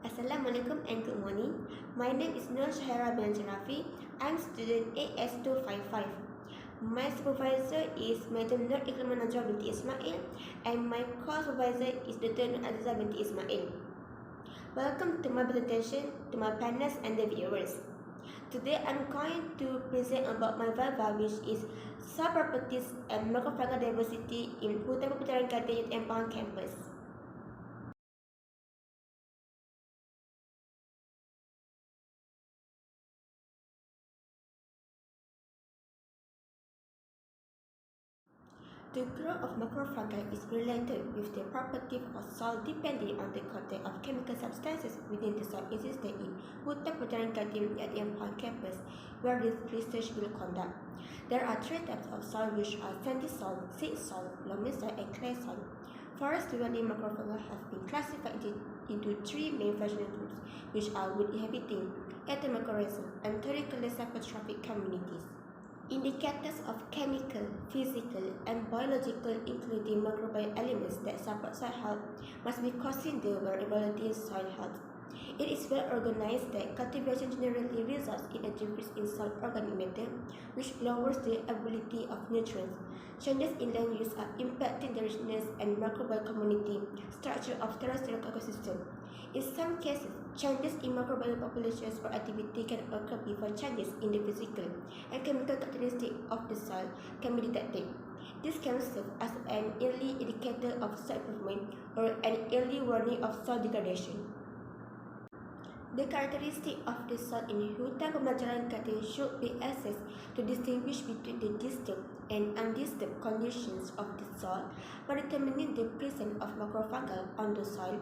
Assalamualaikum and good morning. My name is SHAHIRAH binti RAFIE. I'm student AS255. My supervisor is Madam NOOR binti Ismail and my co-supervisor is Dr. Nur binti Ismail. Welcome to my presentation to my panelists and the viewers. Today I'm going to present about my viva, which is soil properties and macrofungal diversity in Hutan Peputaran Gading UiTM campus. The growth of macrofungi is related with the property of soil depending on the content of chemical substances within the soil existing in Hutan Peputaran Gading UiTM campus, where this research will conduct. There are three types of soil, which are sandy soil, silt soil, loamy soil, and clay soil. Forest-dwelling macrofungi have been classified into three main functional groups, which are wood-inhabiting, entomycorrhizal, and territorial saprophytic communities. Indicators of chemical, physical, and biological, including microbial elements that support soil health, must be considered when evaluating soil health. It is well organized that cultivation generally results in a decrease in soil organic matter, which lowers the availability of nutrients. Changes in land use are impacting the richness and microbial community structure of terrestrial ecosystem. In some cases, changes in microbial populations or activity can occur before changes in the physical and chemical characteristics of the soil can be detected. This can serve as an early indicator of soil improvement or an early warning of soil degradation. The characteristics of the soil in Hutan Peputaran Gading should be assessed to distinguish between the disturbed and undisturbed conditions of the soil by determining the presence of macrofungi on the soil,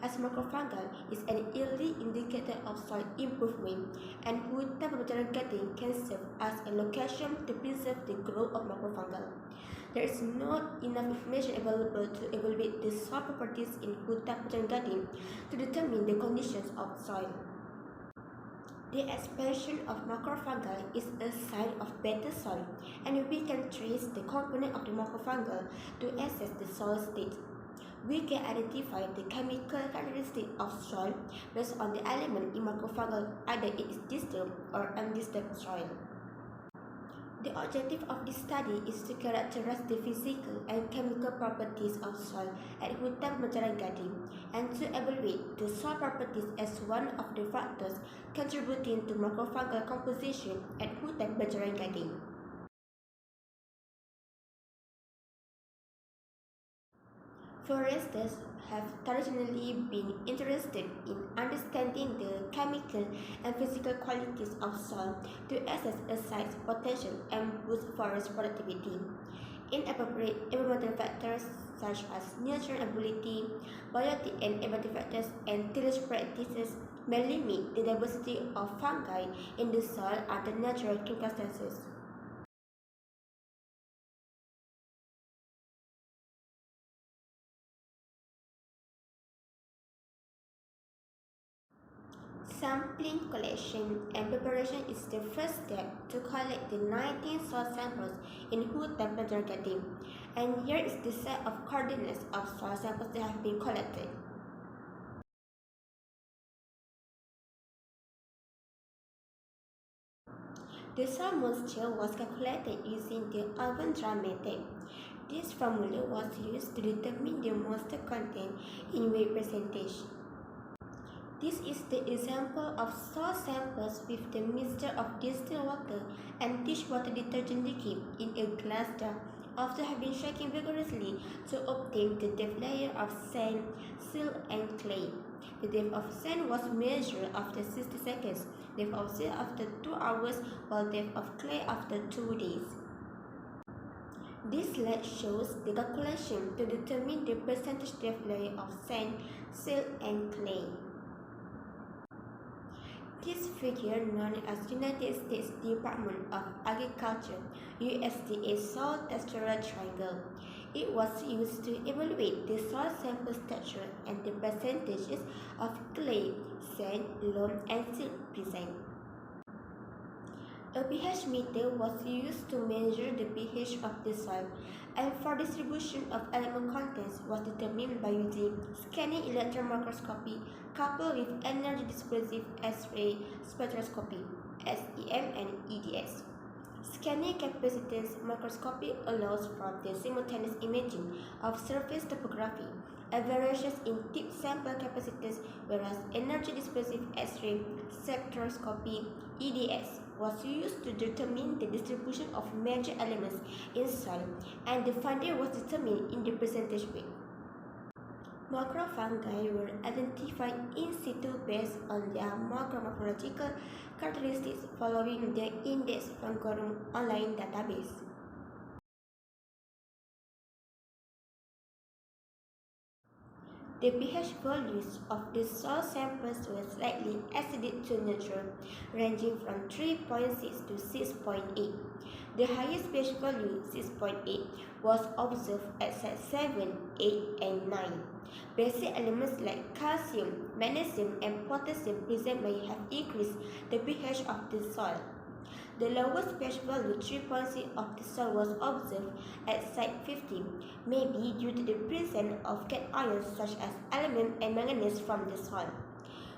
as macrofungi is an early indicator of soil improvement, and Hutan Peputaran Gading can serve as a location to preserve the growth of macrofungi. There is not enough information available to evaluate the soil properties in Hutan Peputaran Gading to determine the conditions of soil. The expansion of macrofungi is a sign of better soil, and we can trace the component of the macrofungi to assess the soil state. We can identify the chemical characteristics of soil based on the element in macrofungi, either it is disturbed or undisturbed soil. The objective of this study is to characterize the physical and chemical properties of soil at Hutan Peputaran Gading and to evaluate the soil properties as one of the factors contributing to macrofungal composition at Hutan Peputaran Gading. Foresters have traditionally been interested in understanding the chemical and physical qualities of soil to assess a site's potential and boost forest productivity. Inappropriate environmental factors such as nutrient availability, biotic and environmental factors, and tillage practices may limit the diversity of fungi in the soil under natural circumstances. Sampling collection and preparation is the first step to collect the 19 soil samples in Hutan Peputaran Gading, and here is the set of coordinates of soil samples that have been collected. The soil moisture was calculated using the Avogadro method. This formula was used to determine the moisture content in weight percentage. This is the example of soil samples with the mixture of distilled water and dishwater detergent liquid in a glass jar after having shaken vigorously to obtain the depth layer of sand, silt, and clay. The depth of sand was measured after 60 seconds, depth of silt after 2 hours, while depth of clay after 2 days. This slide shows the calculation to determine the percentage depth layer of sand, silt, and clay. This figure, known as United States Department of Agriculture USDA soil textural triangle. It was used to evaluate the soil sample texture and the percentages of clay, sand, loam, and silt present. A pH meter was used to measure the pH of the soil, and for distribution of element contents was determined by using scanning electron microscopy coupled with energy dispersive X-ray spectroscopy (SEM) and EDS. Scanning capacitance microscopy allows for the simultaneous imaging of surface topography and variations in tip sample capacitance, whereas energy dispersive X-ray spectroscopy (EDS) was used to determine the distribution of major elements in soil, and the finding was determined in the percentage way. Macrofungi were identified in situ based on their macromorphological characteristics following the Index Fungorum online database. The pH values of the soil samples were slightly acidic to neutral, ranging from 3.6 to 6.8. The highest pH value, 6.8, was observed at site 7, 8, and 9. Basic elements like calcium, magnesium, and potassium present may have increased the pH of the soil. The lowest pH value, 3.6, of the soil was observed at site 15, maybe due to the presence of cations such as aluminum and manganese from the soil.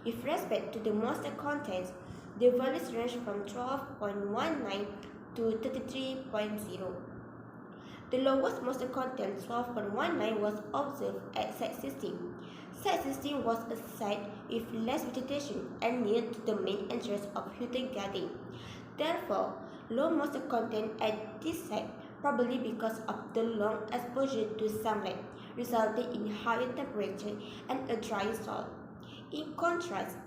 With respect to the moisture contents, the values range from 12.19 to 33.0. The lowest moisture content, 12.19, was observed at site 16. Site 16 was a site with less vegetation and near to the main entrance of Hütte Garden. Therefore, low moisture content at this site, probably because of the long exposure to sunlight, resulting in higher temperature and a dry soil. In contrast,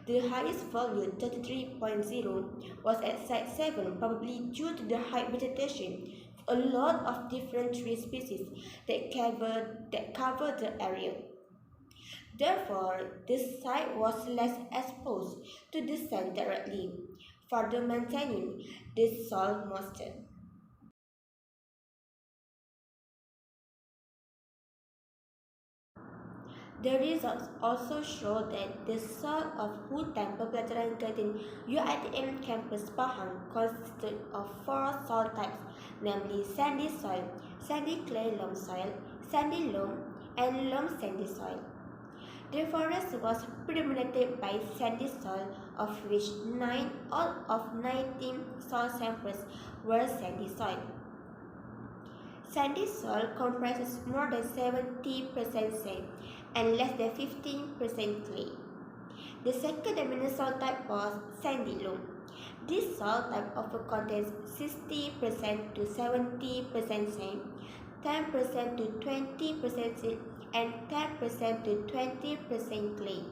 the highest value, 33.0, was at site 7, probably due to the high vegetation, a lot of different tree species that cover the area. Therefore, this site was less exposed to the sun directly, further maintaining the soil moisture. The results also show that the soil of Hutan Pembelajaran Garden UiTM campus Pahang consisted of 4 soil types, namely sandy soil, sandy clay loam soil, sandy loam, and loam sandy soil. The forest was predominated by sandy soil, of which 9 out of 19 soil samples were sandy soil. Sandy soil comprises more than 70% sand and less than 15% clay. The second dominant soil type was sandy loam. This soil type often contains 60% to 70% sand, 10% to 20% silt, and 10% to 20% clay.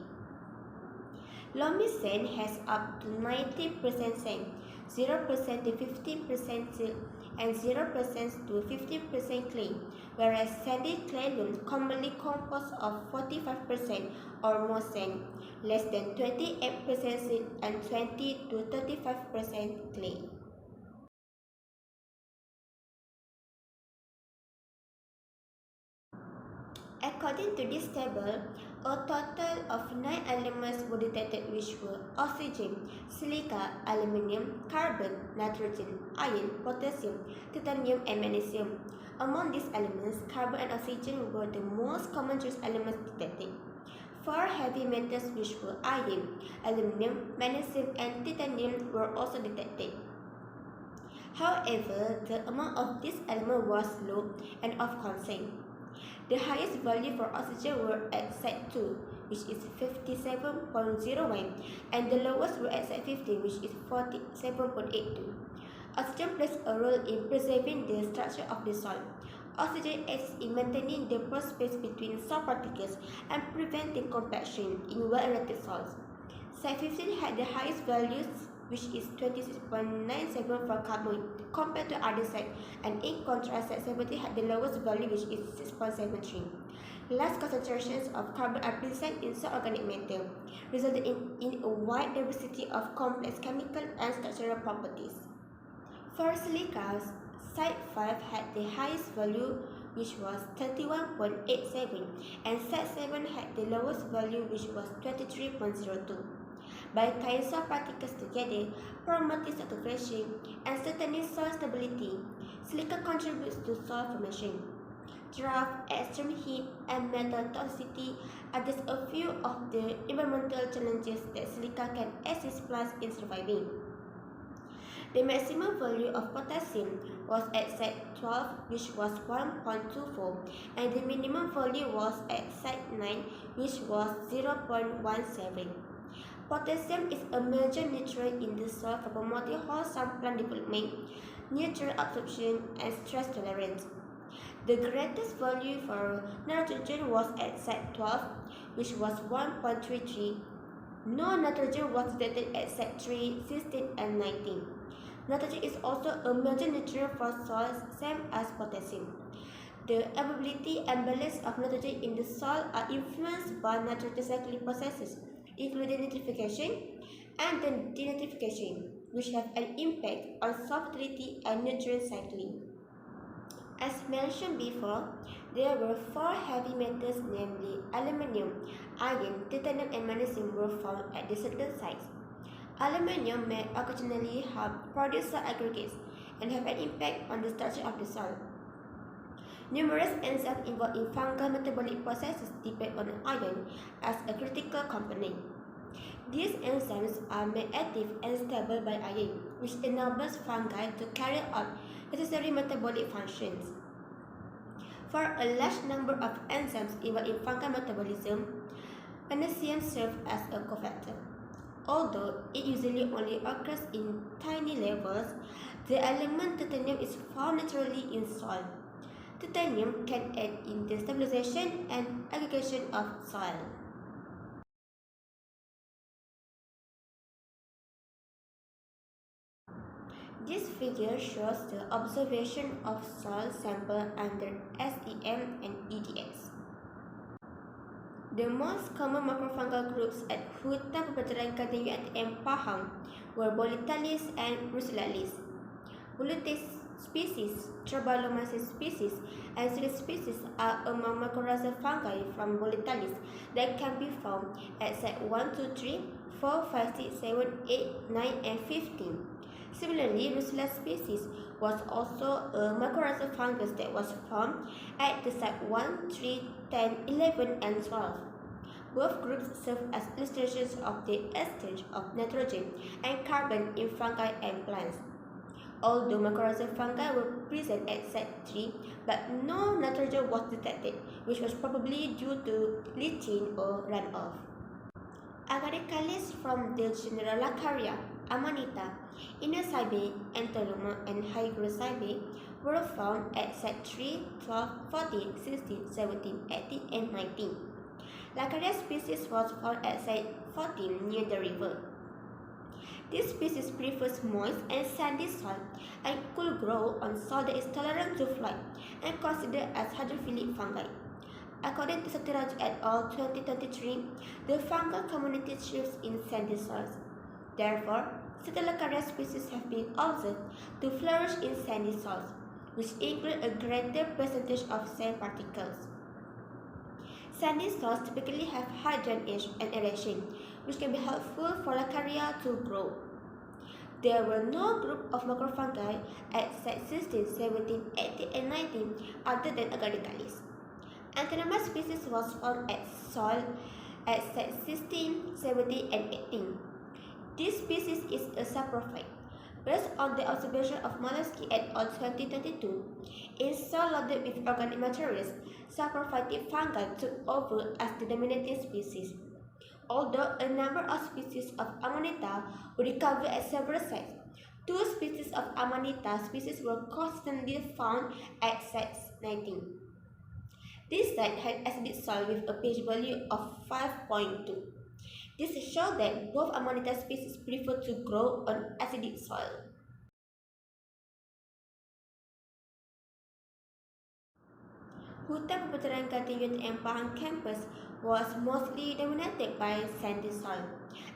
Loamy sand has up to 90% sand, 0% to 15% silt, and 0% to 15% clay, whereas sandy clay loam commonly composed of 45% or more sand, less than 28% silt, and 20 to 35% clay. According to this table, a total of 9 elements were detected, which were oxygen, silica, aluminium, carbon, nitrogen, iron, potassium, titanium, and magnesium. Among these elements, carbon and oxygen were the most common trace elements detected. 4 heavy metals, which were iron, aluminium, magnesium, and titanium, were also detected. However, the amount of these elements was low and of concern. The highest value for oxygen were at site 2, which is 57.01, and the lowest were at site 15, which is 47.82. Oxygen plays a role in preserving the structure of the soil. Oxygen aids in maintaining the pore space between soil particles and preventing compaction in well-erected soils. Site 15 had the highest values, which is 26.97 for carbon compared to other sites, and in contrast, site 17 had the lowest value, which is 6.73. Large concentrations of carbon are present in soil organic matter, resulting in a wide diversity of complex chemical and structural properties. For silica, site 5 had the highest value, which was 31.87, and site 7 had the lowest value, which was 23.02. By tying soil particles together, promoting saturation and strengthening soil stability, silica contributes to soil formation. Drought, extreme heat, and metal toxicity are just a few of the environmental challenges that silica can assist plants in surviving. The maximum value of potassium was at site 12, which was 1.24, and the minimum value was at site 9, which was 0.17. Potassium is a major nutrient in the soil for promoting wholesome plant development, nutrient absorption, and stress tolerance. The greatest value for nitrogen was at site 12, which was 1.33. No nitrogen was detected at site 3, 16, and 19. Nitrogen is also a major nutrient for soils, same as potassium. The availability and balance of nitrogen in the soil are influenced by nitrogen cycling processes, including nitrification and denitrification, which have an impact on soil fertility and nutrient cycling. As mentioned before, there were 4 heavy metals, namely aluminium, iron, titanium, and magnesium were found at the certain sites. Aluminium may occasionally help produce soil aggregates and have an impact on the structure of the soil. Numerous enzymes involved in fungal metabolic processes depend on iron as a critical component. These enzymes are made active and stable by iron, which enables fungi to carry out necessary metabolic functions. For a large number of enzymes involved in fungal metabolism, magnesium serves as a cofactor. Although it usually only occurs in tiny levels, the element titanium is found naturally in soil. Titanium can aid in the stabilization and aggregation of soil. This figure shows the observation of soil sample under SEM and EDS. The most common macrofungal groups at hutan perputaran gading UiTM Pahang were Boletalis and Russulalis. Boletalis species, Trabalomaceae species, and Russulalis species are among mycorrhizal fungi from Boletalis that can be found at site 1, 2, 3, 4, 5, 6, 7, 8, 9, and 15. Similarly, Russulalis species was also a mycorrhizal fungus that was found at the site 1, 3, 10, 11, and 12. Both groups serve as illustrations of the exchange of nitrogen and carbon in fungi and plants. Although mycorrhizal fungi were present at site 3, but no nitrogen was detected, which was probably due to leaching or runoff. Agaricalis from the genera Lacaria, Amanita, Inocybe, Entomoma, and Hygrocybe were found at site 3, 12, 14, 16, 17, 18, and 19. Lacaria species was found at site 14 near the river. This species prefers moist and sandy soil and could grow on soil that is tolerant to flood and considered as hydrophilic fungi. According to Satiraj et al. 2023, the fungal community thrives in sandy soils. Therefore, certain Lacaria species have been observed to flourish in sandy soils, which include a greater percentage of sand particles. Sandy soils typically have high drainage and aeration, which can be helpful for Lacaria to grow. There were no group of macrofungi at site 16, 17, 18, and 19 other than Agaricalis. Entomoma species was found at soil at site 16, 17, and 18. This species is a saprophyte. Based on the observation of Molesky et al. 2022, in soil loaded with organic materials, saprophytic fungi took over as the dominating species. Although a number of species of Amanita were recovered at several sites, 2 species of Amanita species were constantly found at site 19. This site had acidic soil with a pH value of 5.2. This shows that both Amanita species prefer to grow on acidic soil. Hutan perputaran gading UiTM Pahang campus was mostly dominated by sandy soil,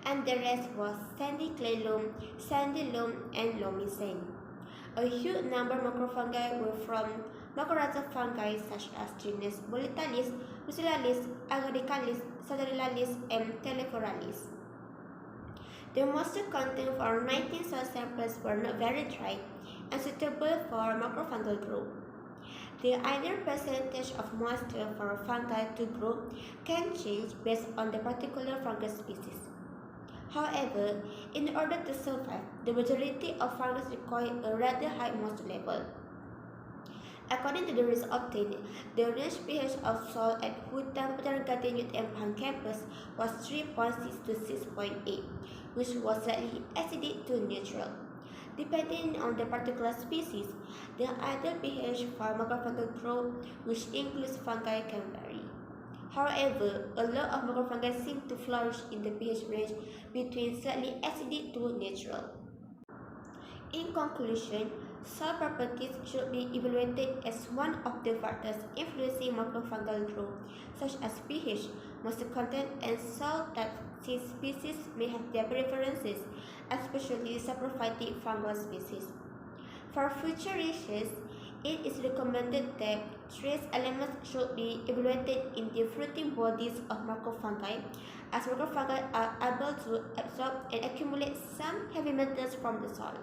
and the rest was sandy clay loam, sandy loam, and loamy sand. A huge number of macrofungi were from mycorrhizal fungi such as genus Boletalis, Russulalis, Agaricalis, Saturilalis, and Telephoralis. The moisture content for 19 soil samples were not very dry and suitable for macrofungal growth. The ideal percentage of moisture for fungi to grow can change based on the particular fungus species. However, in order to survive, the majority of fungus require a rather high moisture level. According to the results obtained, the range pH of soil at Hutan Botanic Garden UiTM Pahang campus was 3.6 to 6.8, which was slightly acidic to neutral. Depending on the particular species, the ideal pH for macrofungal growth, which includes fungi, can vary. However, a lot of macrofungi seem to flourish in the pH range between slightly acidic to neutral. In conclusion, soil properties should be evaluated as one of the factors influencing macrofungal growth, such as pH, moisture content, and soil type, since species may have their preferences, especially saprophytic fungal species. For future research, it is recommended that trace elements should be evaluated in the fruiting bodies of macrofungi, as macrofungi are able to absorb and accumulate some heavy metals from the soil.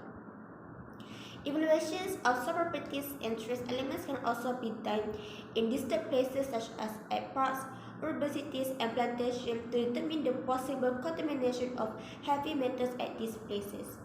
Evaluations of soil properties and trace elements can also be done in distant places such as at parks, urban cities, and plantations to determine the possible contamination of heavy metals at these places.